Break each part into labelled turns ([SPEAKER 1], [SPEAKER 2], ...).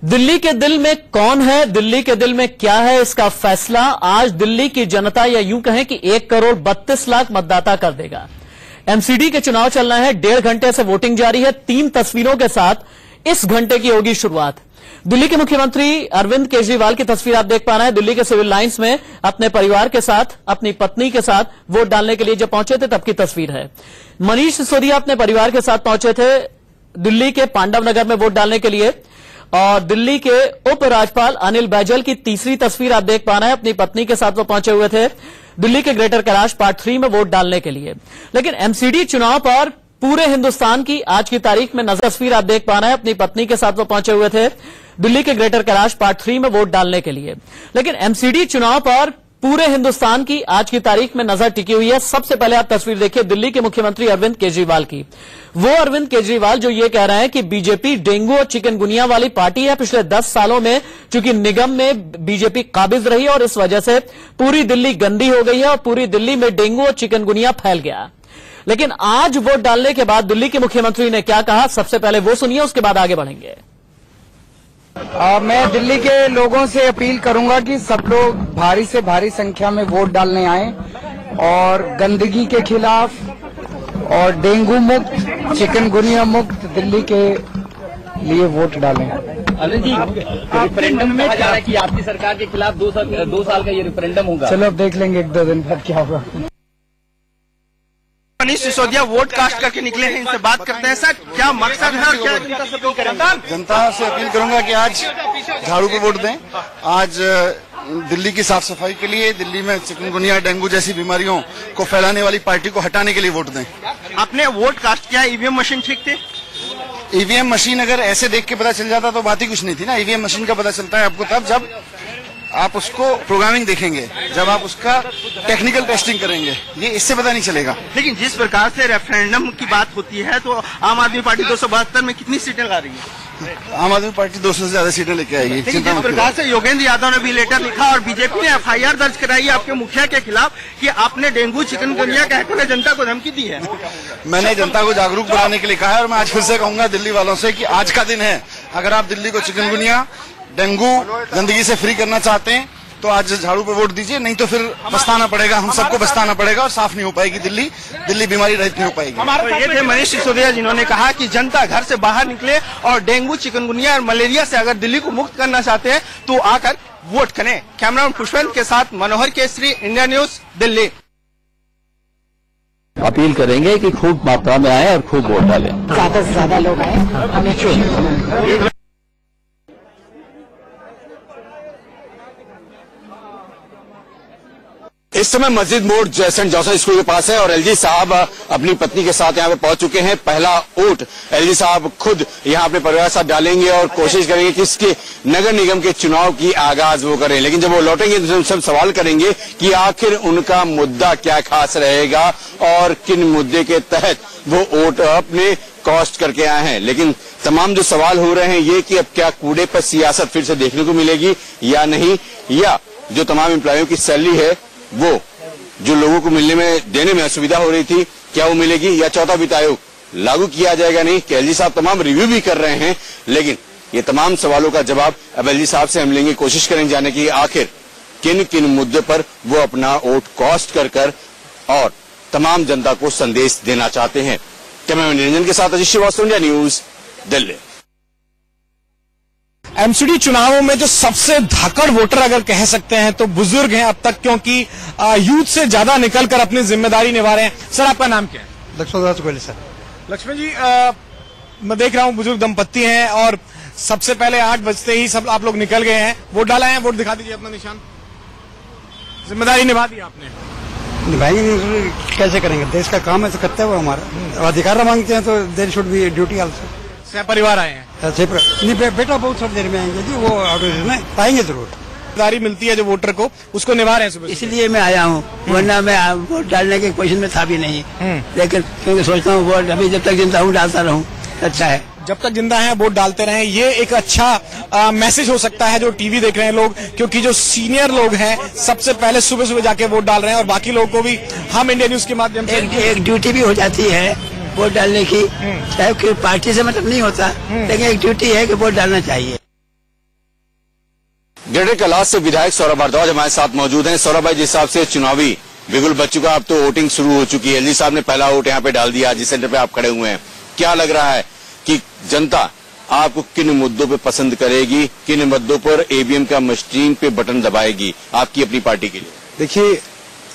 [SPEAKER 1] दिल्ली के दिल में कौन है, दिल्ली के दिल में क्या है, इसका फैसला आज दिल्ली की जनता या यूं कहें कि 1,32,00,000 मतदाता कर देगा। एमसीडी के चुनाव चलना है, 1.5 घंटे से वोटिंग जारी है। 3 तस्वीरों के साथ इस घंटे की होगी शुरुआत। दिल्ली के मुख्यमंत्री अरविंद केजरीवाल की तस्वीर आप देख पा रहे हैं। दिल्ली के सिविल लाइंस में अपने परिवार के साथ, अपनी पत्नी के साथ वोट डालने के लिए जब पहुंचे थे तब की तस्वीर है। मनीष सिसोदिया अपने परिवार के साथ पहुंचे थे दिल्ली के पांडव नगर में वोट डालने के लिए। और दिल्ली के उपराज्यपाल अनिल बैजल की तीसरी तस्वीर आप देख पा रहे हैं, अपनी पत्नी के साथ वो पहुंचे हुए थे दिल्ली के ग्रेटर कैलाश पार्ट 3 में वोट डालने के लिए। लेकिन एमसीडी चुनाव पर पूरे हिंदुस्तान की आज की तारीख में नजर, तस्वीर आप देख पा रहे हैं, अपनी पत्नी के साथ वो पहुंचे हुए थे दिल्ली के ग्रेटर कैलाश पार्ट 3 में वोट डालने के लिए। लेकिन एमसीडी चुनाव पर पूरे हिंदुस्तान की आज की तारीख में नजर टिकी हुई है। सबसे पहले आप तस्वीर देखिए दिल्ली के मुख्यमंत्री अरविंद केजरीवाल की। वो अरविंद केजरीवाल जो ये कह रहे हैं कि बीजेपी डेंगू और चिकनगुनिया वाली पार्टी है। पिछले 10 सालों में चूंकि निगम में बीजेपी काबिज रही और इस वजह से पूरी दिल्ली गंदी हो गई है और पूरी दिल्ली में डेंगू और चिकनगुनिया फैल गया। लेकिन आज वोट डालने के बाद दिल्ली के मुख्यमंत्री ने क्या कहा, सबसे पहले वो सुनिए, उसके बाद आगे बढ़ेंगे।
[SPEAKER 2] मैं दिल्ली के लोगों से अपील करूंगा कि सब लोग भारी से भारी संख्या में वोट डालने आए और गंदगी के खिलाफ और डेंगू मुक्त, चिकनगुनिया मुक्त दिल्ली के लिए वोट डालें।
[SPEAKER 3] अनिल जी, रेफरेंडम में कहा जा रहा है कि आपकी सरकार के खिलाफ 2 साल का ये रेफरेंडम होगा।
[SPEAKER 2] चलो अब देख लेंगे 1-2 दिन बाद क्या होगा।
[SPEAKER 4] मनीष सिसोदिया वोट कास्ट करके निकले हैं, इनसे बात करते हैं। सर, क्या मकसद है और क्या जनता से अपील करेंगे?
[SPEAKER 5] जनता से अपील करूंगा कि आज झाड़ू पे वोट दें। आज दिल्ली की साफ सफाई के लिए, दिल्ली में चिकनगुनिया डेंगू जैसी बीमारियों को फैलाने वाली पार्टी को हटाने के लिए वोट दें।
[SPEAKER 4] आपने वोट कास्ट किया, ईवीएम मशीन ठीक थे?
[SPEAKER 5] ईवीएम मशीन अगर ऐसे देख के पता चल जाता तो बात ही कुछ नहीं थी ना। ईवीएम मशीन का पता चलता है आपको तब जब आप उसको प्रोग्रामिंग देखेंगे, जब आप उसका टेक्निकल टेस्टिंग करेंगे, ये इससे पता नहीं चलेगा।
[SPEAKER 4] लेकिन जिस प्रकार से रेफरेंडम की बात होती है तो आम आदमी पार्टी 272 में कितनी सीटें ला रही है?
[SPEAKER 5] आम आदमी पार्टी 200 से ज्यादा सीटें लेके आएगी।
[SPEAKER 4] लेकिन जिस प्रकार से योगेंद्र यादव ने भी लेटर लिखा और बीजेपी ने एफआईआर दर्ज कराई है आपके मुखिया के खिलाफ कि आपने डेंगू चिकनगुनिया कहकर जनता को धमकी दी है।
[SPEAKER 5] मैंने जनता को जागरूक बनाने के लिए कहा है और मैं आज फिर से कहूंगा दिल्ली वालों से कि आज का दिन है। अगर आप दिल्ली को चिकनगुनिया, डेंगू, गंदगी से फ्री करना चाहते हैं तो आज झाड़ू पे वोट दीजिए, नहीं तो फिर पछताना पड़ेगा, हम सबको पछताना पड़ेगा और साफ नहीं हो पाएगी दिल्ली बीमारी रहित नहीं हो पाएगी।
[SPEAKER 4] तो ये थे मनीष सिसोदिया जिन्होंने कहा कि जनता घर से बाहर निकले और डेंगू, चिकनगुनिया और मलेरिया से अगर दिल्ली को मुक्त करना चाहते हैं तो आकर वोट करें। कैमरामैन पुष्पेंद्र के साथ Manohar Kesari, India news, Delhi.
[SPEAKER 3] Appeal करेंगे कि खूब मात्रा में आए और खूब वोट डालें।
[SPEAKER 2] ज्यादा से ज्यादा लोग आए, हमें
[SPEAKER 6] इस समय मस्जिद मोड़ सेंट जोसेफ स्कूल के पास है और एलजी साहब अपनी पत्नी के साथ यहाँ पे पहुंच चुके हैं। पहला वोट एलजी साहब खुद यहाँ अपने परिवार के साथ डालेंगे और कोशिश करेंगे कि इसके नगर निगम के चुनाव की आगाज वो करें। लेकिन जब वो लौटेंगे तो सब सवाल करेंगे कि आखिर उनका मुद्दा क्या खास रहेगा और किन मुद्दे के तहत वो वोट अपने कॉस्ट करके आए हैं। लेकिन तमाम जो सवाल हो रहे हैं ये कि अब क्या कूड़े पर सियासत फिर से देखने को मिलेगी या नहीं, या जो तमाम एम्प्लॉयों की सैलरी है वो जो लोगों को मिलने में देने में असुविधा हो रही थी क्या वो मिलेगी, या चौथा वित्त आयोग लागू किया जाएगा नहीं। एलजी साहब तमाम रिव्यू भी कर रहे हैं, लेकिन ये तमाम सवालों का जवाब अब एलजी साहब से हम लेंगे। कोशिश करेंगे जाने की आखिर किन किन मुद्दे पर वो अपना वोट कॉस्ट कर और तमाम जनता को संदेश देना चाहते हैं। कैमरामैन निरंजन के साथ Ajit Srivastava, India news, Delhi.
[SPEAKER 7] MCD चुनावों में जो सबसे धाकड़ वोटर अगर कह सकते हैं तो बुजुर्ग हैं अब तक, क्योंकि यूथ से ज्यादा निकलकर अपनी जिम्मेदारी निभा रहे हैं। सर, आपका नाम क्या है?
[SPEAKER 2] लक्ष्मण गोयल सर।
[SPEAKER 7] लक्ष्मण जी, मैं देख रहा हूं बुजुर्ग दंपत्ति हैं और सबसे पहले 8 बजते ही सब आप लोग निकल गए हैं, वोट डाला है। वोट दिखा दीजिए अपना निशान। जिम्मेदारी निभा दी आपने?
[SPEAKER 2] निभाएंगे, कैसे करेंगे? देश का काम है तो करते हुए हमारा अधिकार मांगते हैं तो there should be duty also.
[SPEAKER 7] सह परिवार आए हैं?
[SPEAKER 2] नहीं, बेटा बहुत थोड़ी देर में आएंगे जी, वो में आएंगे जरूर।
[SPEAKER 7] जिम्मेदारी मिलती है जो वोटर को, उसको निभा रहे हैं सुबह।
[SPEAKER 2] इसलिए मैं आया हूँ, वरना मैं वोट डालने के पोजीशन में था भी नहीं। लेकिन क्योंकि सोचता हूँ वोट अभी जब तक जिंदा हूँ डालता रहूँ, अच्छा है।
[SPEAKER 7] जब तक जिंदा है वोट डालते रहें, ये एक अच्छा मैसेज हो सकता है जो टीवी देख रहे हैं लोग, क्योंकि जो सीनियर लोग हैं सबसे पहले सुबह सुबह जाके वोट डाल रहे हैं और बाकी लोगों को भी हम इंडिया न्यूज के माध्यम से
[SPEAKER 2] एक ड्यूटी भी हो जाती है वोट डालने की, चाहे पार्टी से मतलब नहीं होता, लेकिन एक ड्यूटी है कि वोट डालना चाहिए।
[SPEAKER 6] ग्रेटर कैलाश से विधायक सौरभ भारद्वाज हमारे साथ मौजूद हैं। सौरभ भाई, जिस हिसाब से चुनावी बिगुल बच चुका, अब तो वोटिंग शुरू हो चुकी है। एलजी साहब ने पहला वोट यहाँ पे डाल दिया, जिस सेंटर पे आप खड़े हुए हैं, क्या लग रहा है कि जनता आपको किन मुद्दों पे पसंद करेगी, किन मुद्दों पर ईवीएम का मशीन पे बटन दबाएगी आपकी अपनी पार्टी के लिए?
[SPEAKER 8] देखिए,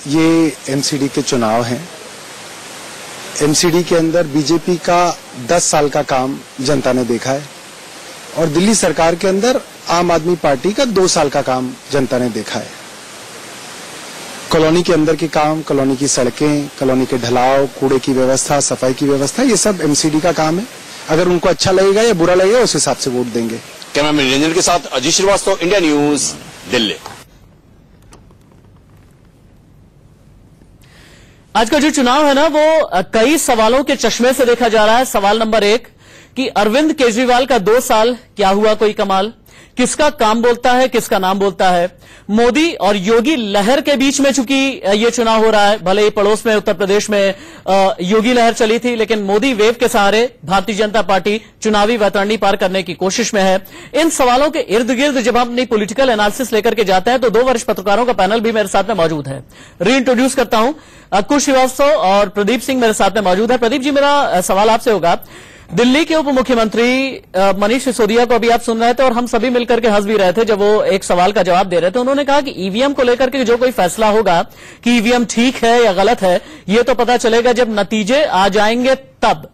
[SPEAKER 8] ये एमसीडी के चुनाव हैं। एमसीडी के अंदर बीजेपी का 10 साल का काम जनता ने देखा है और दिल्ली सरकार के अंदर आम आदमी पार्टी का 2 साल का काम जनता ने देखा है। कॉलोनी के अंदर के काम, कॉलोनी की सड़कें, कॉलोनी के ढलाव, कूड़े की व्यवस्था, सफाई की व्यवस्था, ये सब एमसीडी का काम है। अगर उनको अच्छा लगेगा या बुरा लगेगा उस हिसाब से वोट देंगे।
[SPEAKER 6] कैमरामैन निरंजन के साथ अजीत श्रीवास्तव, इंडिया न्यूज, दिल्ली।
[SPEAKER 1] आज का जो चुनाव है ना, वो कई सवालों के चश्मे से देखा जा रहा है। सवाल नंबर 1 कि अरविंद केजरीवाल का 2 साल क्या हुआ कोई कमाल? किसका काम बोलता है, किसका नाम बोलता है? मोदी और योगी लहर के बीच में चूंकि ये चुनाव हो रहा है, भले ही पड़ोस में उत्तर प्रदेश में योगी लहर चली थी, लेकिन मोदी वेव के सहारे भारतीय जनता पार्टी चुनावी वैतरणी पार करने की कोशिश में है। इन सवालों के इर्द गिर्द जब हम अपनी पॉलिटिकल एनालिसिस लेकर के जाते हैं तो 2 वरिष्ठ पत्रकारों का पैनल भी मेरे साथ में मौजूद है। रीइंट्रोड्यूस करता हूं, अंकुश श्रीवास्तव और प्रदीप सिंह मेरे साथ में मौजूद है। प्रदीप जी, मेरा सवाल आपसे होगा, दिल्ली के उप मुख्यमंत्री मनीष सिसोदिया को अभी आप सुन रहे थे और हम सभी मिलकर के हंस भी रहे थे जब वो एक सवाल का जवाब दे रहे थे। उन्होंने कहा कि ईवीएम को लेकर के जो कोई फैसला होगा कि ईवीएम ठीक है या गलत है, ये तो पता चलेगा जब नतीजे आ जाएंगे तब।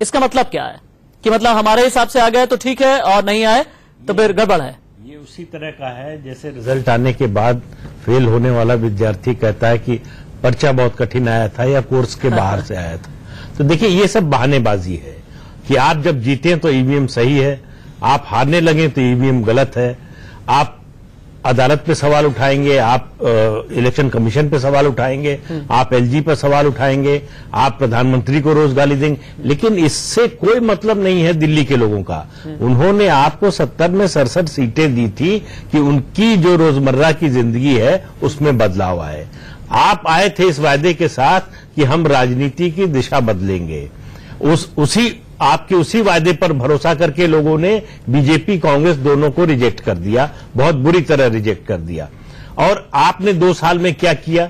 [SPEAKER 1] इसका मतलब क्या है कि मतलब हमारे हिसाब से आ गए तो ठीक है और नहीं आए तो फिर गड़बड़ है?
[SPEAKER 9] ये उसी तरह का है जैसे रिजल्ट आने के बाद फेल होने वाला विद्यार्थी कहता है कि पर्चा बहुत कठिन आया था या कोर्स के बाहर से आया था। तो देखिए, ये सब बहानेबाजी है कि आप जब जीते तो ईवीएम सही है, आप हारने लगे तो ईवीएम गलत है। आप अदालत पे सवाल उठाएंगे, आप इलेक्शन कमीशन पे सवाल उठाएंगे, आप एलजी पे सवाल उठाएंगे, आप प्रधानमंत्री को रोज गाली देंगे, लेकिन इससे कोई मतलब नहीं है दिल्ली के लोगों का। उन्होंने आपको 70 में 67 सीटें दी थी कि उनकी जो रोजमर्रा की जिंदगी है उसमें बदलाव आए। आप आए थे इस वायदे के साथ कि हम राजनीति की दिशा बदलेंगे। आपके उसी वायदे पर भरोसा करके लोगों ने बीजेपी कांग्रेस दोनों को रिजेक्ट कर दिया, बहुत बुरी तरह रिजेक्ट कर दिया। और आपने 2 साल में क्या किया?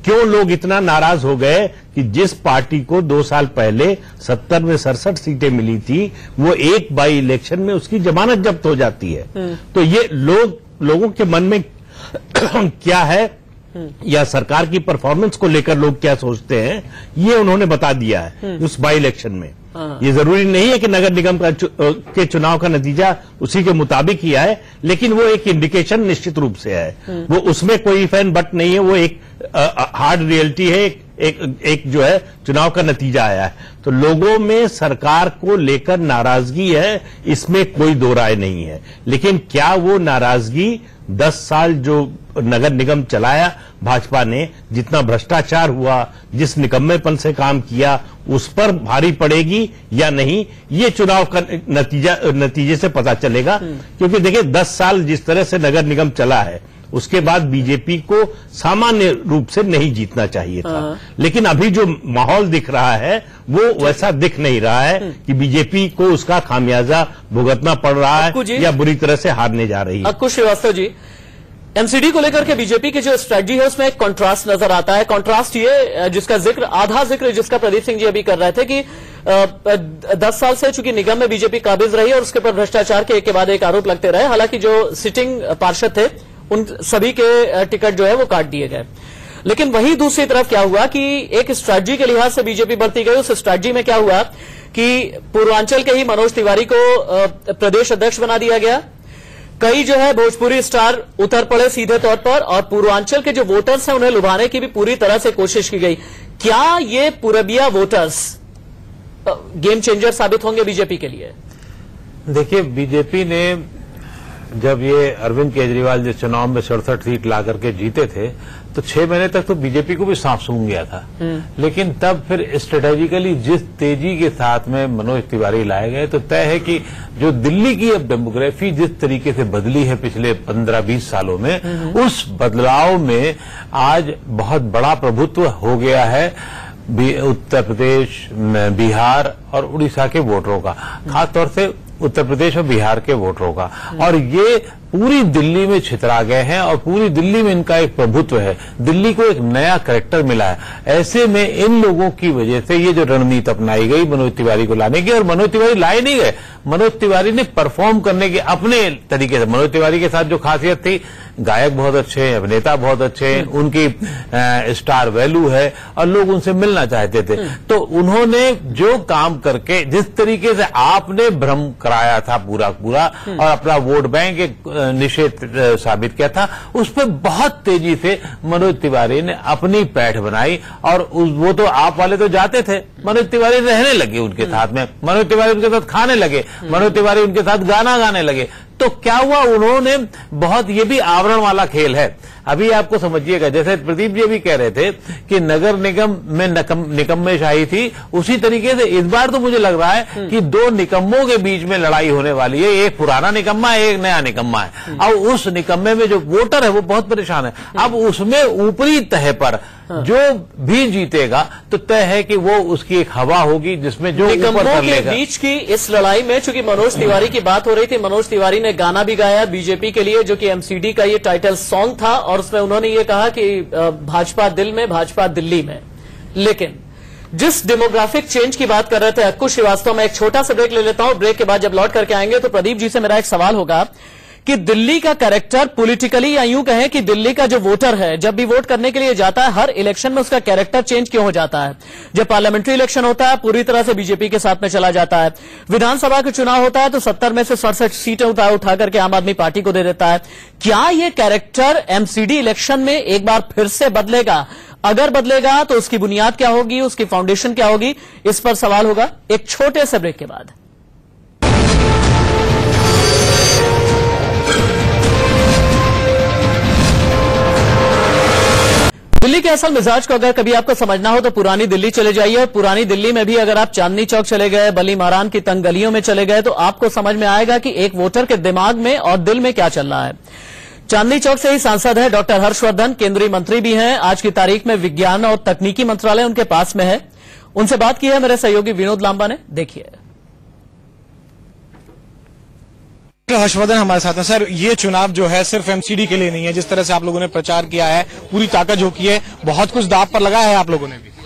[SPEAKER 9] क्यों लोग इतना नाराज हो गए कि जिस पार्टी को 2 साल पहले 70 में 67 सीटें मिली थी, वो एक बाई इलेक्शन में उसकी जमानत जब्त हो जाती है। तो ये लोगों के मन में क्या है या सरकार की परफॉर्मेंस को लेकर लोग क्या सोचते हैं, ये उन्होंने बता दिया है उस बाई इलेक्शन में। ये जरूरी नहीं है कि नगर निगम के चुनाव का नतीजा उसी के मुताबिक ही आए, लेकिन वो एक इंडिकेशन निश्चित रूप से है। वो उसमें कोई इफ एंड बट नहीं है, वो एक हार्ड रियलिटी है, एक जो है चुनाव का नतीजा आया है। तो लोगों में सरकार को लेकर नाराजगी है, इसमें कोई दो राय नहीं है। लेकिन क्या वो नाराजगी 10 साल जो नगर निगम चलाया भाजपा ने, जितना भ्रष्टाचार हुआ, जिस निकम्मेपन से काम किया, उस पर भारी पड़ेगी या नहीं, ये चुनाव का नतीजे से पता चलेगा। क्योंकि देखिए, 10 साल जिस तरह से नगर निगम चला है, उसके बाद बीजेपी को सामान्य रूप से नहीं जीतना चाहिए था। लेकिन अभी जो माहौल दिख रहा है वो वैसा दिख नहीं रहा है कि बीजेपी को उसका खामियाजा भुगतना पड़ रहा है या बुरी तरह से हारने जा रही है।
[SPEAKER 1] अंकुश श्रीवास्तव जी, एमसीडी को लेकर के बीजेपी की जो स्ट्रेटजी है उसमें एक कंट्रास्ट नजर आता है। कंट्रास्ट ये जिसका आधा जिक्र जिसका प्रदीप सिंह जी अभी कर रहे थे कि 10 साल से चूंकि निगम में बीजेपी काबिज रही और उसके ऊपर भ्रष्टाचार के एक के बाद एक आरोप लगते रहे। हालांकि जो सिटिंग पार्षद थे उन सभी के टिकट जो है वो काट दिए गए। लेकिन वहीं दूसरी तरफ क्या हुआ कि एक स्ट्रेटजी के लिहाज से बीजेपी बढ़ती गई। उस स्ट्रेटजी में क्या हुआ कि पूर्वांचल के ही मनोज तिवारी को प्रदेश अध्यक्ष बना दिया गया। कई जो है भोजपुरी स्टार उतर पड़े सीधे तौर पर और पूर्वांचल के जो वोटर्स हैं उन्हें लुभाने की भी पूरी तरह से कोशिश की गई। क्या ये पूरबिया वोटर्स गेम चेंजर साबित होंगे बीजेपी के लिए?
[SPEAKER 9] देखिए, बीजेपी ने जब ये अरविंद केजरीवाल जिस चुनाव में 67 सीट ला करके जीते थे तो 6 महीने तक तो बीजेपी को भी सांप सूंघ गया था। लेकिन तब फिर स्ट्रेटेजिकली जिस तेजी के साथ में मनोज तिवारी लाए गए तो तय है कि जो दिल्ली की अब डेमोग्राफी जिस तरीके से बदली है पिछले 15-20 सालों में, उस बदलाव में आज बहुत बड़ा प्रभुत्व हो गया है उत्तर प्रदेश, बिहार और उड़ीसा के वोटरों का, खासतौर से उत्तर प्रदेश और बिहार के वोटरों का। और ये पूरी दिल्ली में छितरा गए हैं और पूरी दिल्ली में इनका एक प्रभुत्व है। दिल्ली को एक नया कैरेक्टर मिला है। ऐसे में इन लोगों की वजह से ये जो रणनीति अपनाई गई मनोज तिवारी को लाने की, और मनोज तिवारी लाए नहीं गए, मनोज तिवारी ने परफॉर्म करने के अपने तरीके से। मनोज तिवारी के साथ जो खासियत थी, गायक बहुत अच्छे हैं, अभिनेता बहुत अच्छे हैं, उनकी स्टार वैल्यू है और लोग उनसे मिलना चाहते थे। तो उन्होंने जो काम करके, जिस तरीके से आपने भ्रम कराया था पूरा और अपना वोट बैंक एक निषेध साबित किया था, उस पर बहुत तेजी से मनोज तिवारी ने अपनी पैठ बनाई। और वो तो आप वाले तो जाते थे, मनोज तिवारी रहने लगे उनके साथ में, मनोज तिवारी उनके साथ खाने लगे, मनोज तिवारी उनके साथ गाना गाने लगे। तो क्या हुआ, उन्होंने बहुत, ये भी आवरण वाला खेल है। अभी आपको समझिएगा, जैसे प्रदीप जी भी कह रहे थे कि नगर निगम में निकम्मे शाही थी, उसी तरीके से इस बार तो मुझे लग रहा है कि दो निकम्मों के बीच में लड़ाई होने वाली है। एक पुराना निकम्मा है, एक नया निकम्मा है। और उस निकम्मे में जो वोटर है वो बहुत परेशान है। अब उसमें ऊपरी तह पर जो भी जीतेगा तो तय है कि वो उसकी एक हवा होगी जिसमें जो
[SPEAKER 1] निकम्मों के बीच की इस लड़ाई में, चूंकि मनोज तिवारी की बात हो रही थी, मनोज तिवारी ने गाना भी गाया बीजेपी के लिए, जो कि एमसीडी का ये टाइटल सॉन्ग था, और उसमें उन्होंने ये कहा कि भाजपा दिल में, भाजपा दिल्ली में। लेकिन जिस डेमोग्राफिक चेंज की बात कर रहे थे अक्कू श्रीवास्तव, में एक छोटा सा ब्रेक ले लेता हूं। ब्रेक के बाद जब लौट करके आएंगे तो प्रदीप जी से मेरा एक सवाल होगा कि दिल्ली का कैरेक्टर पॉलिटिकली, या यूं कहें कि दिल्ली का जो वोटर है जब भी वोट करने के लिए जाता है, हर इलेक्शन में उसका कैरेक्टर चेंज क्यों हो जाता है? जब पार्लियामेंट्री इलेक्शन होता है पूरी तरह से बीजेपी के साथ में चला जाता है, विधानसभा का चुनाव होता है तो 70 में से 67 सीटें उठा करके आम आदमी पार्टी को दे देता है। क्या यह कैरेक्टर एमसीडी इलेक्शन में एक बार फिर से बदलेगा? अगर बदलेगा तो उसकी बुनियाद क्या होगी, उसकी फाउंडेशन क्या होगी? इस पर सवाल होगा एक छोटे से ब्रेक के बाद। दिल्ली के असल मिजाज को अगर कभी आपको समझना हो तो पुरानी दिल्ली चले जाइए, और पुरानी दिल्ली में भी अगर आप चांदनी चौक चले गए, बली महारान की तंग गलियों में चले गए, तो आपको समझ में आएगा कि एक वोटर के दिमाग में और दिल में क्या चल रहा है। चांदनी चौक से ही सांसद है डॉक्टर हर्षवर्धन, केंद्रीय मंत्री भी हैं। आज की तारीख में विज्ञान और तकनीकी मंत्रालय उनके पास में है। उनसे बात की है मेरे सहयोगी विनोद लांबा ने, देखिए।
[SPEAKER 7] हर्षवर्धन हमारे साथ हैं। सर, ये चुनाव जो है सिर्फ एमसीडी के लिए नहीं है, जिस तरह से आप लोगों ने प्रचार किया है, पूरी ताकत झोंकी है, बहुत कुछ दांव पर लगा है आप लोगों ने भी।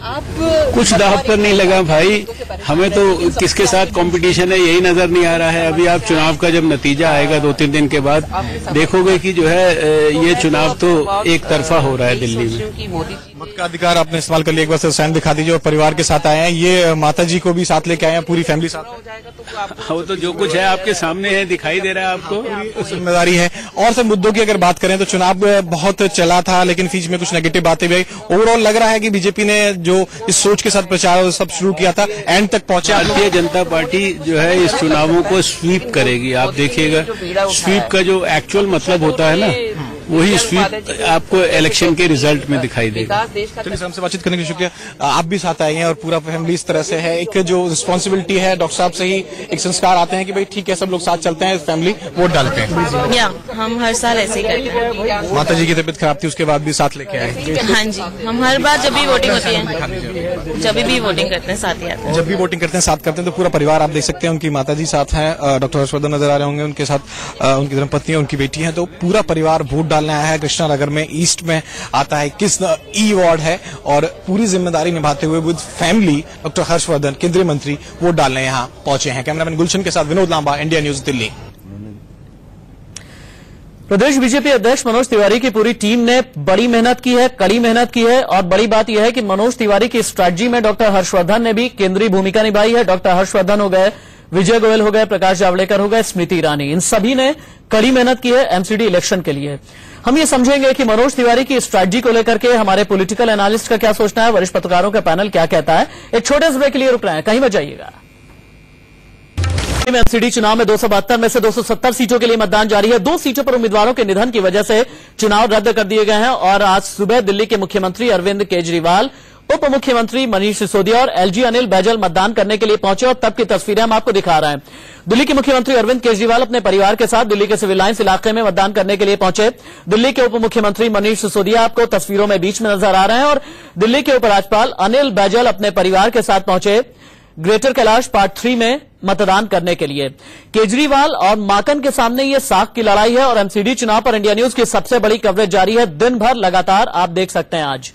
[SPEAKER 10] कुछ दांव पर नहीं लगा भाई, हमें तो किसके साथ कंपटीशन है यही नजर नहीं आ रहा है। अभी आप चुनाव का जब नतीजा आएगा 2-3 दिन के बाद देखोगे कि जो है ये चुनाव तो एक तरफा हो रहा है दिल्ली में।
[SPEAKER 7] मत का अधिकार आपने इस्तेमाल कर लिया, एक बार साइन दिखा दीजिए। और परिवार के साथ आए हैं, ये माता जी को भी साथ लेके आए हैं, पूरी फैमिली साथ।
[SPEAKER 10] वो तो जो कुछ है आपके सामने है, दिखाई दे रहा है आपको,
[SPEAKER 7] जिम्मेदारी है। और सब मुद्दों की अगर बात करें तो चुनाव बहुत चला था, लेकिन बीच में कुछ नेगेटिव बातें भी आई। ओवरऑल लग रहा है कि बीजेपी ने जो इस सोच के साथ प्रचार सब शुरू किया था, एंड तक पहुंचा।
[SPEAKER 10] भारतीय जनता पार्टी जो है इस चुनावों को स्वीप करेगी, आप देखिएगा। स्वीप का जो एक्चुअल मतलब होता है ना, वही स्वीप आपको इलेक्शन के रिजल्ट में दिखाई देगा।
[SPEAKER 7] चलिए, हमसे बातचीत करने के लिए शुक्रिया। आप भी साथ आए हैं और पूरा फैमिली इस तरह से है। एक जो रिस्पॉन्सिबिलिटी है, डॉक्टर साहब से ही एक संस्कार आते हैं कि भाई ठीक है, सब लोग साथ चलते हैं, फैमिली वोट डालते हैं।
[SPEAKER 11] या हम हर साल ऐसे ही करते हैं।
[SPEAKER 7] माता जी की तबीयत खराब थी, उसके बाद भी साथ लेके आए।
[SPEAKER 11] हाँ जी, हम हर बार जब भी वोटिंग होती है, जब भी वोटिंग करते हैं साथ ही आते हैं।
[SPEAKER 7] जब भी वोटिंग करते हैं साथ करते हैं। तो पूरा परिवार आप देख सकते हैं, उनकी माता जी साथ हैं, डॉक्टर हर्षवर्धन नजर आ रहे होंगे, उनके साथ उनकी धर्मपत्नी, उनकी बेटी है। तो पूरा परिवार वोट डालने आया है। कृष्णा नगर में ईस्ट में आता है कृष्ण ई वार्ड है, और पूरी जिम्मेदारी निभाते हुए विद फैमिली डॉक्टर हर्षवर्धन केंद्रीय मंत्री वोट डालने यहां पहुंचे हैं। कैमरामैन गुलशन के साथ विनोद लांबा, इंडिया न्यूज, दिल्ली।
[SPEAKER 1] प्रदेश बीजेपी अध्यक्ष मनोज तिवारी की पूरी टीम ने बड़ी मेहनत की है, कड़ी मेहनत की है, और बड़ी बात यह है कि मनोज तिवारी की स्ट्रैटेजी में डॉक्टर हर्षवर्धन ने भी केंद्रीय भूमिका निभाई है। डॉक्टर हर्षवर्धन हो गए, विजय गोयल हो गए, प्रकाश जावड़ेकर हो गए, स्मृति ईरानी, इन सभी ने कड़ी मेहनत की है एमसीडी इलेक्शन के लिए। हम ये समझेंगे कि मनोज तिवारी की स्ट्रैटेजी को लेकर के हमारे पॉलिटिकल एनालिस्ट का क्या सोचना है, वरिष्ठ पत्रकारों का पैनल क्या कहता है। एक छोटे से ब्रेक के लिए रुक रहे हैं, कहीं मत जाइएगा। एमसीडी चुनाव में 272 में से 270 सीटों के लिए मतदान जारी है। 2 सीटों पर उम्मीदवारों के निधन की वजह से चुनाव रद्द कर दिए गए हैं, और आज सुबह दिल्ली के मुख्यमंत्री अरविंद केजरीवाल, उप मुख्यमंत्री मनीष सिसोदिया और एलजी अनिल बैजल मतदान करने के लिए पहुंचे, और तब की तस्वीरें हम आपको दिखा रहे हैं। दिल्ली के मुख्यमंत्री अरविंद केजरीवाल अपने परिवार के साथ दिल्ली के सिविल लाइंस इलाके में मतदान करने के लिए पहुंचे। दिल्ली के उप मुख्यमंत्री मनीष सिसोदिया आपको तस्वीरों में बीच में नजर आ रहे हैं, और दिल्ली के उपराज्यपाल अनिल बैजल अपने परिवार के साथ पहुंचे। ग्रेटर कैलाश पार्ट 3 में मतदान करने के लिए। केजरीवाल और माकन के सामने ये साख की लड़ाई है और एमसीडी चुनाव पर इंडिया न्यूज की सबसे बड़ी कवरेज जारी है दिन भर लगातार। आप देख सकते हैं आज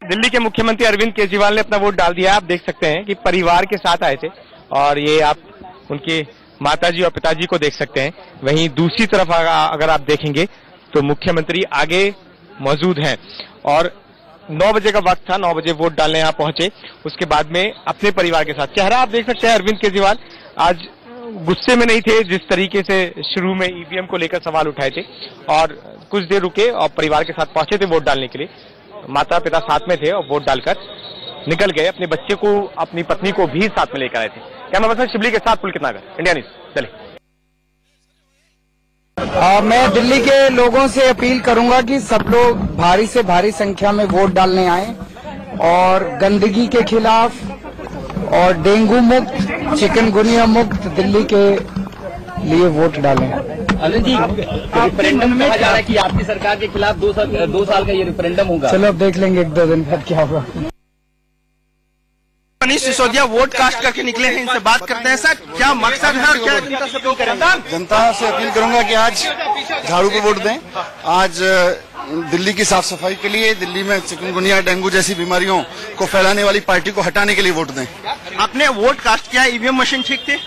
[SPEAKER 12] दिल्ली के मुख्यमंत्री अरविंद केजरीवाल ने अपना वोट डाल दिया। आप देख सकते हैं कि परिवार के साथ आए थे और ये आप उनके माताजी और पिताजी को देख सकते हैं। वहीं दूसरी तरफ अगर आप देखेंगे तो मुख्यमंत्री आगे मौजूद हैं और 9 बजे का वक्त था, 9 बजे वोट डालने यहाँ पहुंचे। उसके बाद में अपने परिवार के साथ चेहरा आप देख सकते हैं। अरविंद केजरीवाल आज गुस्से में नहीं थे, जिस तरीके से शुरू में ईवीएम को लेकर सवाल उठाए थे और कुछ देर रुके और परिवार के साथ पहुंचे थे वोट डालने के लिए। माता पिता साथ में थे और वोट डालकर निकल गए। अपने बच्चे को, अपनी पत्नी को भी साथ में लेकर आए थे। कैमरा पर्सन शिबली के साथ पुलकित नागर, इंडिया न्यूज दिल्ली।
[SPEAKER 2] मैं दिल्ली के लोगों से अपील करूंगा कि सब लोग भारी से भारी संख्या में वोट डालने आए और गंदगी के खिलाफ और डेंगू मुक्त, चिकनगुनिया मुक्त दिल्ली के लिए वोट डालें।
[SPEAKER 3] अरविंद जी, रेफरेंडम में कहा जा रहा है कि आपकी सरकार के खिलाफ 2 साल का ये रेफरेंडम होगा।
[SPEAKER 2] चलो अब देख लेंगे 1-2 दिन बाद क्या होगा।
[SPEAKER 4] मनीष सिसोदिया वोट कास्ट करके निकले हैं, इनसे बात करते हैं। सर, क्या मकसद है और क्या जनता से अपील करेंगे?
[SPEAKER 5] जनता से अपील करूंगा कि आज झाड़ू पे वोट दें। आज दिल्ली की साफ सफाई के लिए, दिल्ली में चिकनगुनिया, डेंगू जैसी बीमारियों को फैलाने वाली पार्टी को हटाने के लिए वोट दें।
[SPEAKER 4] आपने वोट कास्ट किया, ईवीएम मशीन ठीक थे?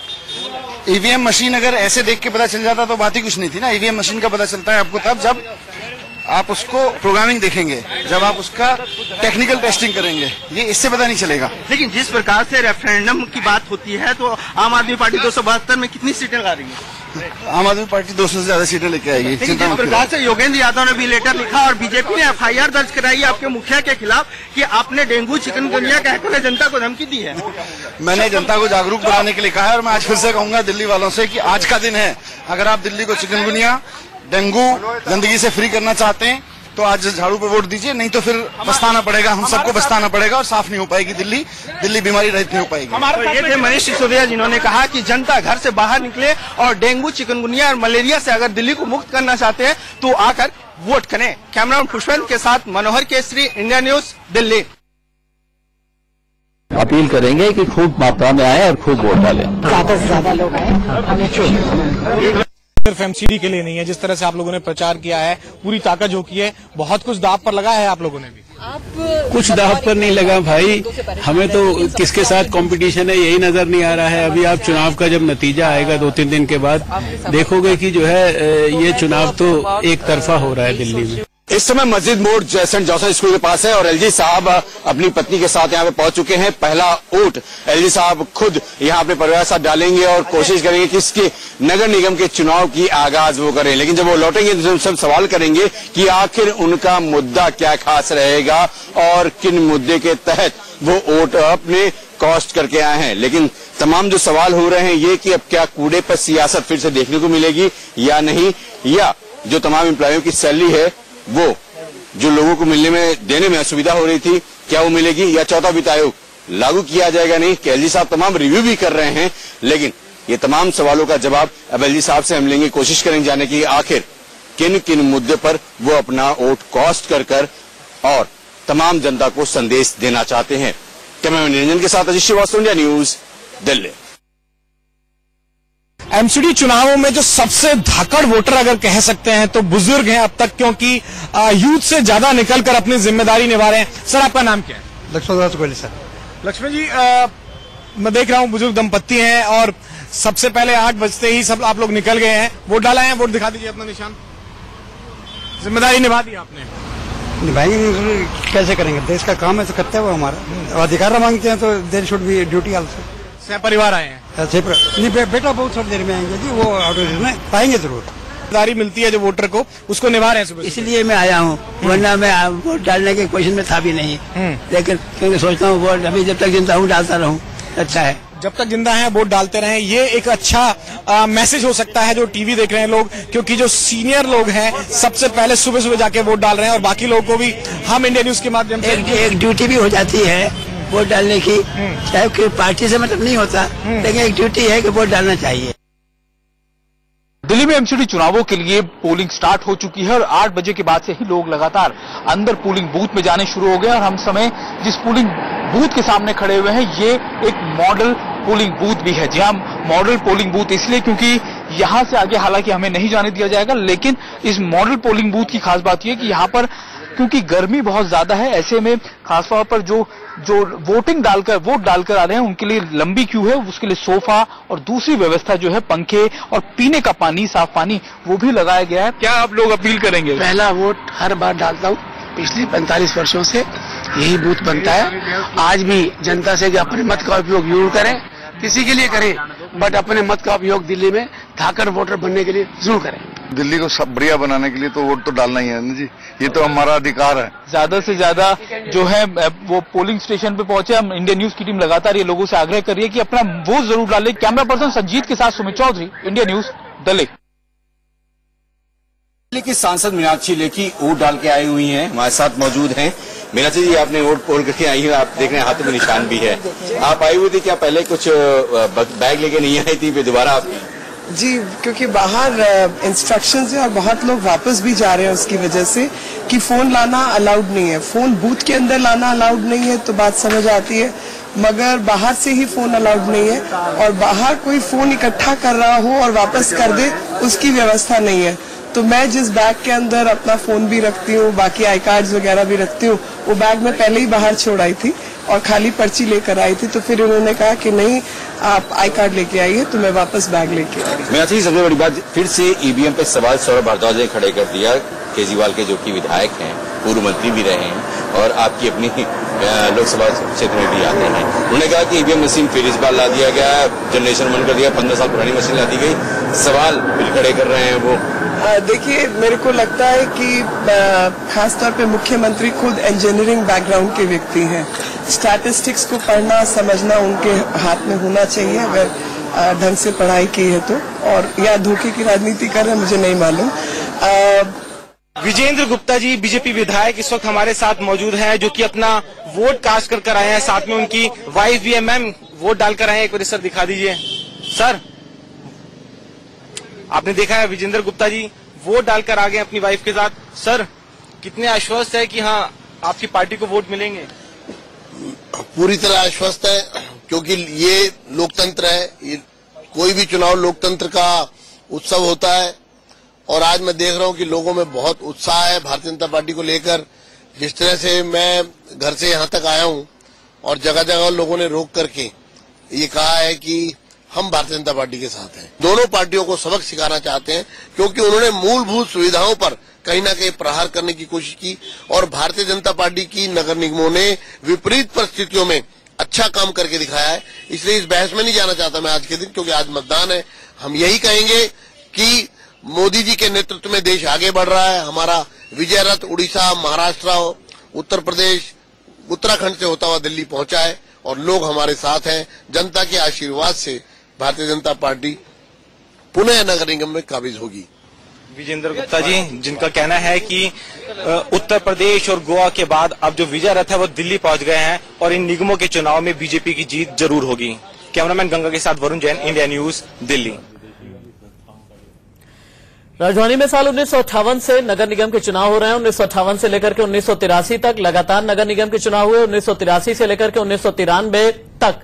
[SPEAKER 5] ईवीएम मशीन अगर ऐसे देख के पता चल जाता तो बात ही कुछ नहीं थी ना। ईवीएम मशीन का पता चलता है आपको तब जब आप उसको प्रोग्रामिंग देखेंगे, जब आप उसका टेक्निकल टेस्टिंग करेंगे, ये इससे पता नहीं चलेगा।
[SPEAKER 4] लेकिन जिस प्रकार से रेफरेंडम की बात होती है तो आम आदमी पार्टी 272 में कितनी सीटें ला रही है?
[SPEAKER 5] आम आदमी पार्टी 200 से ज्यादा सीटें लेके आएगी।
[SPEAKER 4] लेकिन जिस प्रकार से योगेंद्र यादव ने भी लेटर लिखा और बीजेपी ने एफआईआर दर्ज कराई आपके मुखिया के खिलाफ कि आपने डेंगू चिकनगुनिया कहकर जनता को धमकी दी है।
[SPEAKER 5] मैंने जनता को जागरूक बनाने के लिए कहा है और मैं आज फिर से कहूंगा दिल्ली वालों से कि आज का दिन है। अगर आप दिल्ली को चिकनगुनिया, डेंगू, गंदगी से फ्री करना चाहते हैं तो आज झाड़ू पे वोट दीजिए, नहीं तो फिर पछताना पड़ेगा, हम सबको पछताना पड़ेगा और साफ नहीं हो पाएगी दिल्ली बीमारी रहित नहीं हो पाएगी।
[SPEAKER 4] तो ये थे मनीष सिसोदिया, जिन्होंने कहा कि जनता घर से बाहर निकले और डेंगू, चिकनगुनिया और मलेरिया से अगर दिल्ली को मुक्त करना चाहते हैं तो आकर वोट करें। कैमरामैन पुष्पेंद्र के साथ Manohar Kesari, India news Delhi.
[SPEAKER 3] Appeal करेंगे कि खूब मात्रा में आए और खूब वोट डालें।
[SPEAKER 2] ज्यादा से ज्यादा लोग आए।
[SPEAKER 7] सिर्फ एमसीडी के लिए नहीं है, जिस तरह से आप लोगों ने प्रचार किया है, पूरी ताकत झोंकी है, बहुत कुछ दांव पर लगा है आप लोगों ने भी।
[SPEAKER 10] कुछ दांव पर नहीं लगा भाई, हमें तो किसके साथ कंपटीशन है यही नजर नहीं आ रहा है। अभी आप चुनाव का जब नतीजा आएगा 2-3 दिन के बाद देखोगे कि जो है ये चुनाव तो एक तरफा हो रहा है दिल्ली में।
[SPEAKER 6] इस समय मस्जिद मोड़ सेंट जोसेफ स्कूल के पास है और एलजी साहब अपनी पत्नी के साथ यहाँ पे पहुंच चुके हैं। पहला वोट एलजी साहब खुद यहाँ अपने परिवार के साथ डालेंगे और कोशिश करेंगे कि इसके नगर निगम के चुनाव की आगाज वो करें। लेकिन जब वो लौटेंगे तो सब सवाल करेंगे कि आखिर उनका मुद्दा क्या खास रहेगा और किन मुद्दे के तहत वो वोट अपने कॉस्ट करके आए हैं। लेकिन तमाम जो सवाल हो रहे हैं ये कि अब क्या कूड़े पर सियासत फिर से देखने को मिलेगी या नहीं, या जो तमाम एम्प्लॉयों की सैलरी है वो जो लोगों को मिलने में देने में असुविधा हो रही थी क्या वो मिलेगी, या चौथा वित्त आयोग लागू किया जाएगा नहीं। एलजी साहब तमाम रिव्यू भी कर रहे हैं, लेकिन ये तमाम सवालों का जवाब अब एलजी साहब से हम लेंगे। कोशिश करेंगे जाने की आखिर किन किन मुद्दे पर वो अपना वोट कॉस्ट कर और तमाम जनता को संदेश देना चाहते हैं। कैमरामैन निरंजन के साथ Ajit Srivastava, India news Delhi.
[SPEAKER 7] MCD चुनावों में जो सबसे धाकड़ वोटर अगर कह सकते हैं तो बुजुर्ग हैं अब तक, क्योंकि यूथ से ज्यादा निकलकर अपनी जिम्मेदारी निभा रहे हैं। सर आपका नाम क्या है?
[SPEAKER 8] लक्ष्मण गोयली सर।
[SPEAKER 7] लक्ष्मण जी, मैं देख रहा हूं बुजुर्ग दंपत्ति हैं और सबसे पहले 8 बजते ही सब आप लोग निकल गए हैं, वोट डाला है। वोट दिखा दीजिए अपना निशान। जिम्मेदारी निभा दी आपने।
[SPEAKER 8] निभाएंगे कैसे करेंगे, देश का काम है तो करते हुए हमारा अधिकार मांगते हैं तो there should be duty also.
[SPEAKER 7] सह परिवार आए हैं?
[SPEAKER 8] नहीं, बेटा बहुत थोड़ी देर में आएंगे जी, वो ऑटो में पाएंगे जरूर।
[SPEAKER 7] जिम्मेदारी मिलती है जो वोटर को, उसको निभा रहे हैं सुबह।
[SPEAKER 13] इसलिए मैं आया हूँ, वरना मैं वोट डालने के क्वेश्चन में था भी नहीं। लेकिन क्योंकि सोचता हूँ वोट अभी जब तक जिंदा हूँ डालता रहूँ, अच्छा है।
[SPEAKER 7] जब तक जिंदा हैं वोट डालते रहें, ये एक अच्छा मैसेज हो सकता है जो टीवी देख रहे हैं लोग, क्योंकि जो सीनियर लोग हैं सबसे पहले सुबह सुबह जाके वोट डाल रहे हैं और बाकी लोगों को भी हम इंडिया न्यूज के माध्यम से
[SPEAKER 13] एक ड्यूटी भी हो जाती है वोट डालने की, चाहे पार्टी से मतलब नहीं होता, लेकिन एक ड्यूटी है कि वोट डालना चाहिए।
[SPEAKER 14] दिल्ली में एमसीडी चुनावों के लिए पोलिंग स्टार्ट हो चुकी है और 8 बजे के बाद से ही लोग लगातार अंदर पोलिंग बूथ में जाने शुरू हो गए और हम समय जिस पोलिंग बूथ के सामने खड़े हुए हैं ये एक मॉडल पोलिंग बूथ भी है। जी हाँ, मॉडल पोलिंग बूथ इसलिए क्योंकि यहां से आगे हालांकि हमें नहीं जाने दिया जाएगा, लेकिन इस मॉडल पोलिंग बूथ की खास बात यह है कि यहाँ पर क्योंकि गर्मी बहुत ज्यादा है, ऐसे में खासतौर पर जो वोट डालकर आ रहे हैं उनके लिए लंबी क्यू है, उसके लिए सोफा और दूसरी व्यवस्था जो है पंखे और पीने का पानी, साफ पानी वो भी लगाया गया है। क्या आप लोग अपील करेंगे?
[SPEAKER 13] पहला वोट हर बार डालता हूँ, पिछले 45 वर्षों से यही बूथ बनता है। आज भी जनता से कि अपने मत का उपयोग जरूर करें, किसी के लिए करें, बट अपने मत का उपयोग दिल्ली में धाकर वोटर बनने के लिए जरूर करें।
[SPEAKER 5] दिल्ली को सब बढ़िया बनाने के लिए तो वोट तो डालना ही है ना जी, ये तो हमारा अधिकार है।
[SPEAKER 14] ज्यादा से ज्यादा जो है वो पोलिंग स्टेशन पे पहुंचे। हम इंडिया न्यूज की टीम लगातार ये लोगों से आग्रह कर रही है कि अपना वोट जरूर डालें। कैमरा पर्सन संजीत के साथ सुमित चौधरी, इंडिया न्यूज, दिल्ली।
[SPEAKER 6] दिल्ली की सांसद मीनाक्षी लेखी वोट डाल के आई हुई हैं, हमारे साथ मौजूद हैं। मीनाक्षी जी, आपने वोट पोल करके आई हैं, आप देख रहे हैं हाथों में निशान भी है। आप आई हुई थी, क्या पहले कुछ बैग लेके नहीं आई थी, दोबारा आप?
[SPEAKER 15] जी, क्योंकि बाहर इंस्ट्रक्शंस है और बहुत लोग वापस भी जा रहे हैं उसकी वजह से कि फोन लाना अलाउड नहीं है। फोन बूथ के अंदर लाना अलाउड नहीं है तो बात समझ आती है, मगर बाहर से ही फोन अलाउड नहीं है और बाहर कोई फोन इकट्ठा कर रहा हो और वापस कर दे उसकी व्यवस्था नहीं है। तो मैं जिस बैग के अंदर अपना फोन भी रखती हूँ, बाकी आई कार्ड्स वगैरह भी रखती हूँ, वो बैग में पहले ही बाहर छोड़ आई थी और खाली पर्ची लेकर आई थी। तो फिर उन्होंने कहा कि नहीं, आप आई कार्ड लेके आइए, तो मैं वापस बैग लेके आई।
[SPEAKER 6] मीनाक्षी, सबसे बड़ी बात, फिर से ईवीएम पे सवाल सौरभ भारद्वाज ने खड़े कर दिया। केजरीवाल के जो कि विधायक हैं, पूर्व मंत्री भी रहे हैं और आपकी अपनी लोकसभा क्षेत्र में भी आते हैं। उन्होंने कहा कि ईवीएम मशीन फिर इस बार ला दिया गया, जनरेशन 1 कर दिया, 15 साल पुरानी मशीन ला दी गई, सवाल फिर खड़े कर रहे हैं वो।
[SPEAKER 15] देखिए, मेरे को लगता है कि खासतौर पे मुख्यमंत्री खुद इंजीनियरिंग बैकग्राउंड के व्यक्ति हैं। स्टैटिस्टिक्स को पढ़ना समझना उनके हाथ में होना चाहिए, अगर ढंग से पढ़ाई की है तो। और या धोखे की राजनीति कर रहे हैं, मुझे नहीं मालूम।
[SPEAKER 12] विजेंद्र गुप्ता जी, बीजेपी विधायक, इस वक्त हमारे साथ मौजूद हैं, जो कि अपना वोट कास्ट कर आए हैं। साथ में उनकी वाइफ भी है। मैम, वोट डालकर आए हैं, एक बार सर दिखा दीजिए। सर, आपने देखा है विजेंद्र गुप्ता जी वोट डालकर आ गए अपनी वाइफ के साथ। सर, कितने आश्वस्त है कि हाँ आपकी पार्टी को वोट मिलेंगे?
[SPEAKER 16] पूरी तरह आश्वस्त है, क्योंकि ये लोकतंत्र है, ये कोई भी चुनाव लोकतंत्र का उत्सव होता है। और आज मैं देख रहा हूं कि लोगों में बहुत उत्साह है भारतीय जनता पार्टी को लेकर। जिस तरह से मैं घर से यहां तक आया हूं और जगह जगह लोगों ने रोक करके ये कहा है कि हम भारतीय जनता पार्टी के साथ हैं। दोनों पार्टियों को सबक सिखाना चाहते हैं, क्योंकि उन्होंने मूलभूत सुविधाओं पर कहीं न कहीं प्रहार करने की कोशिश की और भारतीय जनता पार्टी की नगर निगमों ने विपरीत परिस्थितियों में अच्छा काम करके दिखाया है। इसलिए इस बहस में नहीं जाना चाहता मैं आज के दिन, क्योंकि आज मतदान है। हम यही कहेंगे कि मोदी जी के नेतृत्व में देश आगे बढ़ रहा है। हमारा विजय रथ उड़ीसा, महाराष्ट्र, उत्तर प्रदेश, उत्तराखंड से होता हुआ दिल्ली पहुंचा है और लोग हमारे साथ हैं। जनता के आशीर्वाद से भारतीय जनता पार्टी पुनः नगर निगम में काबिज होगी।
[SPEAKER 12] विजेंद्र गुप्ता जी, जिनका कहना है कि उत्तर प्रदेश और गोवा के बाद अब जो विजय रथ है वो दिल्ली पहुंच गए हैं और इन निगमों के चुनाव में बीजेपी की जीत जरूर होगी। कैमरामैन गंगा के साथ वरुण जैन, इंडिया न्यूज, दिल्ली।
[SPEAKER 1] राजधानी में साल 1958 से नगर निगम के चुनाव हो रहे हैं। 1958 से लेकर के 1983 तक लगातार नगर निगम के चुनाव हुए। 1983 से लेकर के 1993 तक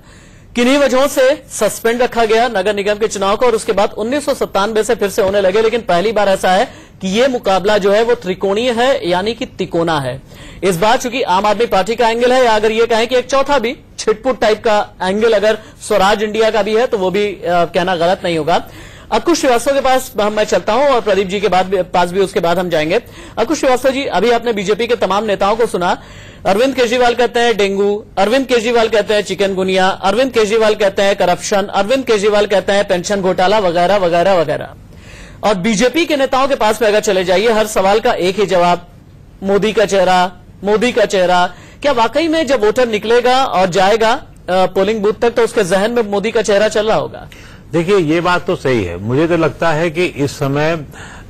[SPEAKER 1] किन्हीं वजहों से सस्पेंड रखा गया नगर निगम के चुनाव को और उसके बाद 1997 से फिर से होने लगे। लेकिन पहली बार ऐसा है कि ये मुकाबला जो है वो त्रिकोणीय है, यानी कि तिकोना है। इस बार चूंकि आम आदमी पार्टी का एंगल है, या अगर ये कहें कि एक चौथा भी छिटपुट टाइप का एंगल अगर स्वराज इंडिया का भी है तो वो भी कहना गलत नहीं होगा। अंकुश श्रीवास्तव के पास मैं चलता हूं और प्रदीप जी के पास भी उसके बाद हम जाएंगे। अंकुश श्रीवास्तव जी, अभी आपने बीजेपी के तमाम नेताओं को सुना। अरविंद केजरीवाल कहते हैं डेंगू, अरविंद केजरीवाल कहते हैं चिकनगुनिया, अरविंद केजरीवाल कहते हैं करप्शन, अरविंद केजरीवाल कहते हैं पेंशन घोटाला वगैरह वगैरह वगैरह। और बीजेपी के नेताओं के पास में अगर चले जाइए, हर सवाल का एक ही जवाब, मोदी का चेहरा, मोदी का चेहरा। क्या वाकई में जब वोटर निकलेगा और जाएगा पोलिंग बूथ तक तो उसके जहन में मोदी का चेहरा चल रहा होगा?
[SPEAKER 9] देखिए, ये बात तो सही है। मुझे तो लगता है कि इस समय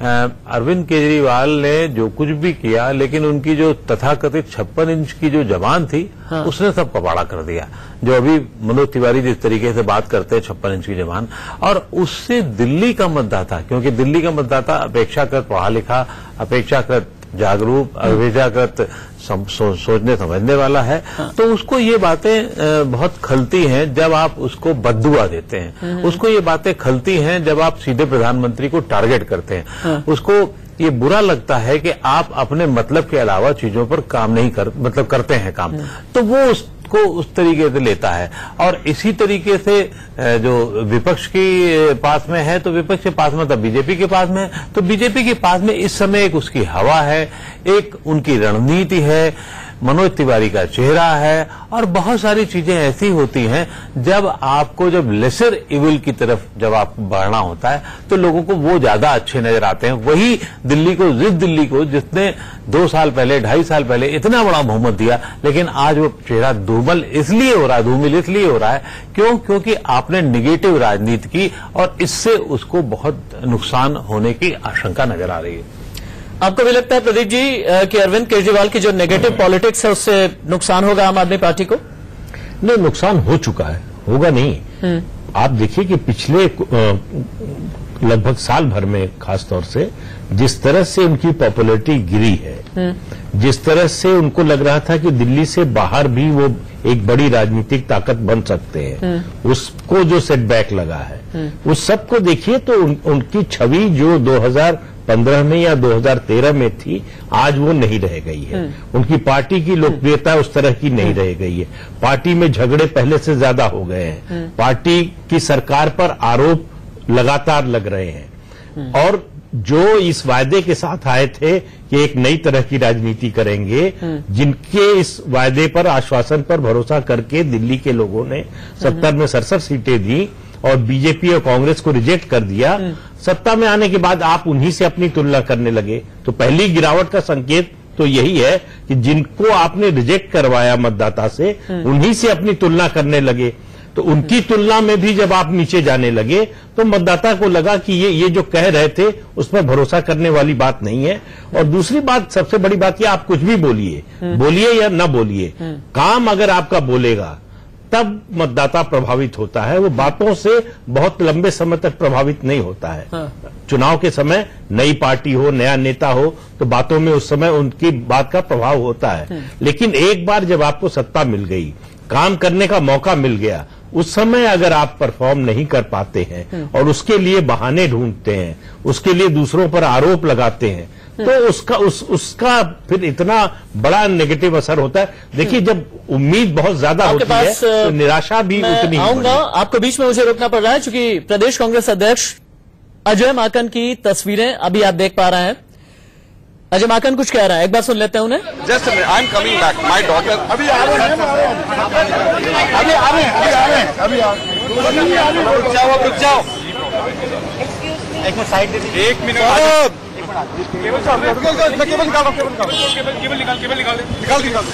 [SPEAKER 9] अरविंद केजरीवाल ने जो कुछ भी किया, लेकिन उनकी जो तथाकथित 56 इंच की जो जबान थी, हाँ। उसने सब कबाड़ा कर दिया। जो अभी मनोज तिवारी जिस तरीके से बात करते हैं 56 इंच की जबान, और उससे दिल्ली का मतदाता, क्योंकि दिल्ली का मतदाता अपेक्षाकृत पढ़ा लिखा, अपेक्षाकृत जागरूक, अपेक्षाकृत सोचने समझने वाला है, हाँ। तो उसको ये बातें बहुत खलती हैं जब आप उसको बद्दुआ देते हैं, उसको ये बातें खलती हैं जब आप सीधे प्रधानमंत्री को टारगेट करते हैं, हाँ। उसको ये बुरा लगता है कि आप अपने मतलब के अलावा चीजों पर काम नहीं करते हैं काम, तो वो उसको उस तरीके से लेता है। और इसी तरीके से जो विपक्ष की पास में है, तो विपक्ष के पास में, मतलब बीजेपी के पास में, तो बीजेपी के पास में इस समय एक उसकी हवा है, एक उनकी रणनीति है, मनोज तिवारी का चेहरा है, और बहुत सारी चीजें ऐसी होती हैं जब लेसर इविल की तरफ जब आपको बढ़ना होता है, तो लोगों को वो ज्यादा अच्छे नजर आते हैं। वही दिल्ली को जिसने 2 साल पहले, 2.5 साल पहले इतना बड़ा बहुमत दिया, लेकिन आज वो चेहरा धूमिल इसलिए हो रहा है क्योंकि आपने निगेटिव राजनीति की, और इससे उसको बहुत नुकसान होने की आशंका नजर आ रही है।
[SPEAKER 1] आपको भी लगता है प्रदीप जी कि अरविंद केजरीवाल की जो नेगेटिव पॉलिटिक्स है उससे नुकसान होगा आम आदमी पार्टी को?
[SPEAKER 9] नहीं, नुकसान हो चुका है, होगा नहीं। आप देखिए कि पिछले लगभग साल भर में खासतौर से जिस तरह से उनकी पॉपुलैरिटी गिरी है, जिस तरह से उनको लग रहा था कि दिल्ली से बाहर भी वो एक बड़ी राजनीतिक ताकत बन सकते हैं, उसको जो सेटबैक लगा है, उस सब को देखिए तो उनकी छवि जो 2015 में या 2013 में थी, आज वो नहीं रह गई है। उनकी पार्टी की लोकप्रियता उस तरह की नहीं रह गई है। पार्टी में झगड़े पहले से ज्यादा हो गए हैं। पार्टी की सरकार पर आरोप लगातार लग रहे हैं, और जो इस वायदे के साथ आए थे कि एक नई तरह की राजनीति करेंगे, जिनके इस वायदे पर, आश्वासन पर भरोसा करके दिल्ली के लोगों ने 70 में 67 सीटें दी और बीजेपी और कांग्रेस को रिजेक्ट कर दिया, सत्ता में आने के बाद आप उन्हीं से अपनी तुलना करने लगे। तो पहली गिरावट का संकेत तो यही है कि जिनको आपने रिजेक्ट करवाया मतदाता से, उन्हीं से अपनी तुलना करने लगे। तो उनकी तुलना में भी जब आप नीचे जाने लगे, तो मतदाता को लगा कि ये जो कह रहे थे उस पर भरोसा करने वाली बात नहीं है। और दूसरी बात, सबसे बड़ी बात, कि आप कुछ भी बोलिए या न बोलिए, काम अगर आपका बोलेगा तब मतदाता प्रभावित होता है। वो बातों से बहुत लंबे समय तक प्रभावित नहीं होता है। चुनाव के समय नई पार्टी हो, नया नेता हो, तो बातों में उस समय उनकी बात का प्रभाव होता है। लेकिन एक बार जब आपको सत्ता मिल गई, काम करने का मौका मिल गया, उस समय अगर आप परफॉर्म नहीं कर पाते हैं और उसके लिए बहाने ढूंढते हैं, उसके लिए दूसरों पर आरोप लगाते हैं, तो उसका फिर इतना बड़ा नेगेटिव असर होता है। देखिए, जब उम्मीद बहुत ज्यादा होती है तो निराशा भी उतनी ही
[SPEAKER 1] आऊंगा। आपको बीच में मुझे रोकना पड़ रहा है, क्योंकि प्रदेश कांग्रेस अध्यक्ष अजय माकन की तस्वीरें अभी आप देख पा रहे हैं। अजय माकन कुछ कह रहा है, एक बार सुन लेते हैं उन्हें।
[SPEAKER 5] Just I am coming back, my daughter अभी आ रहे हैं, रुक जाओ, एक मिनट साइड दे दीजिए, 1 मिनट, केबल निकाल।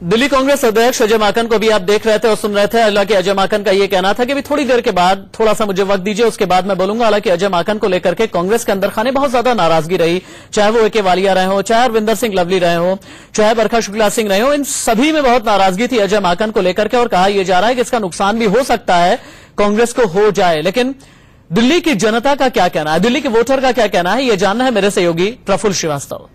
[SPEAKER 1] दिल्ली कांग्रेस अध्यक्ष अजय माकन को भी आप देख रहे थे और सुन रहे थे। हालांकि अजय माकन का ये कहना था कि अभी थोड़ी देर के बाद, थोड़ा सा मुझे वक्त दीजिए, उसके बाद मैं बोलूंगा। हालांकि अजय माकन को लेकर के कांग्रेस के अंदर खाने बहुत ज्यादा नाराजगी रही, चाहे वो ए.के. वालिया रहे हो, चाहे अरविंदर सिंह लवली रहे हो, चाहे बरखा शुक्ला सिंह रहे हो, इन सभी में बहुत नाराजगी थी अजय माकन को लेकर के। और कहा यह जा रहा है कि इसका नुकसान भी हो सकता है कांग्रेस को हो जाए। लेकिन दिल्ली की जनता का क्या कहना है, दिल्ली के वोटर का क्या कहना है, यह जानना है मेरे सहयोगी प्रफुल्ल श्रीवास्तव।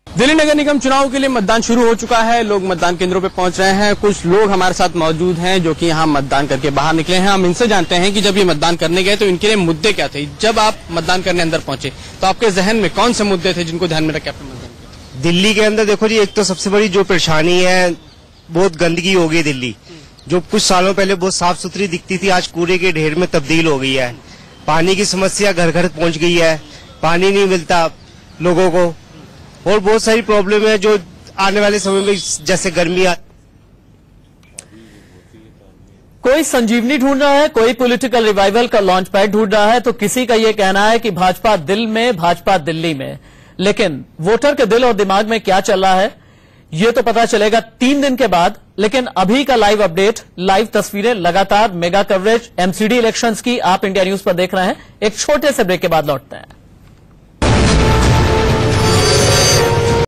[SPEAKER 17] दिल्ली नगर निगम चुनाव के लिए मतदान शुरू हो चुका है। लोग मतदान केंद्रों पे पहुंच रहे हैं। कुछ लोग हमारे साथ मौजूद हैं जो कि यहाँ मतदान करके बाहर निकले हैं। हम इनसे जानते हैं कि जब ये मतदान करने गए तो इनके लिए मुद्दे क्या थे। जब आप मतदान करने अंदर पहुंचे तो आपके जहन में कौन से मुद्दे थे जिनको ध्यान में रख के आपने मतदान किया?
[SPEAKER 18] दिल्ली के अंदर देखो जी, एक तो सबसे बड़ी जो परेशानी है, बहुत गंदगी हो गई दिल्ली। जो कुछ सालों पहले बहुत साफ सुथरी दिखती थी, आज कूड़े के ढेर में तब्दील हो गई है। पानी की समस्या घर घर पहुंच गई है, पानी नहीं मिलता लोगों को, और बहुत सारी प्रॉब्लम है जो आने वाले समय में, जैसे गर्मी
[SPEAKER 1] कोई संजीवनी ढूंढ रहा है, कोई पॉलिटिकल रिवाइवल का लॉन्च पैड ढूंढ रहा है, तो किसी का यह कहना है कि भाजपा दिल में, भाजपा दिल्ली में। लेकिन वोटर के दिल और दिमाग में क्या चल रहा है, ये तो पता चलेगा 3 दिन के बाद। लेकिन अभी का लाइव अपडेट, लाइव तस्वीरें, लगातार मेगा कवरेज एमसीडी इलेक्शंस की आप इंडिया न्यूज पर देख रहे हैं। एक छोटे से ब्रेक के बाद लौटते हैं।